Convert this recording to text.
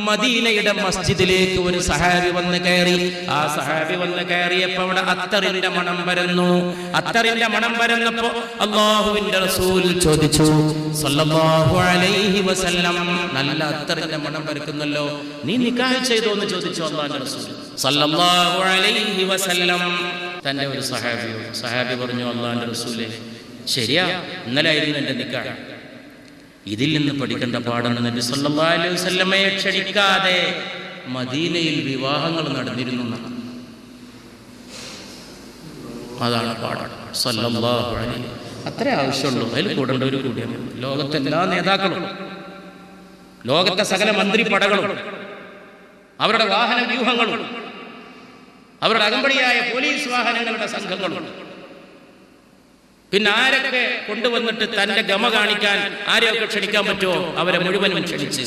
മദീനയുടെ മസ്ജിദിലേക്ക് ഒരു സഹാബി വന്ന് കയറി. ആ സഹാബി വന്ന് കയറിയപ്പോൾ അവിടെ അത്തറിന്റെ മണം പരന്നു. അത്തറിന്റെ മണം പരന്നപ്പോ അല്ലാഹുവിന്റെ റസൂൽ ചോദിച്ചു സല്ലല്ലാഹു അലൈഹി വസല്ലം, നല്ല അത്തറിന്റെ മണം പരക്കുന്നല്ലോ, നീ നിക്കാഹ് ചെയ്തോ എന്ന് ചോദിച്ചു അല്ലാഹുവിന്റെ റസൂൽ സല്ലല്ലാഹു അലൈഹി വസല്ലം. തന്റെ ഒരു സഹാബി പറഞ്ഞു, അല്ലാഹുവിന്റെ റസൂലേ, ശരിയാ, ഇന്നലെ ആയിരുന്നു എന്റെ നിക്കാഹ്. ഇതിൽ നിന്ന് പഠിക്കേണ്ട പാടാണ്, നബി സല്ലല്ലാഹു അലൈഹി വസല്ലമയെ ക്ഷണിക്കാതെ മദീനയിൽ വിവാഹങ്ങൾ നടന്നിരുന്നു. അതാണ് പാഠം. സല്ലല്ലാഹു അലൈഹി, അത്രേ ആവശ്യമുള്ളൂ. അതിൽ കൂടേണ്ട ഒരു കൂടിയാണ് ലോകത്തെ എല്ലാ നേതാക്കളും, ലോകത്തെ സകല മന്ത്രിപ്പടകളും, അവരുടെ വാഹന വ്യൂഹങ്ങളും, അവരുടെ അകമ്പടിയായ പോലീസ് വാഹനങ്ങളുടെ സംഘങ്ങളും, പിന്നെ ആരൊക്കെ കൊണ്ടുവന്നിട്ട് തന്റെ ഗമ കാണിക്കാൻ ആരെയൊക്കെ ക്ഷണിക്കാൻ പറ്റുമോ അവരെ മുഴുവനും ക്ഷണിച്ച്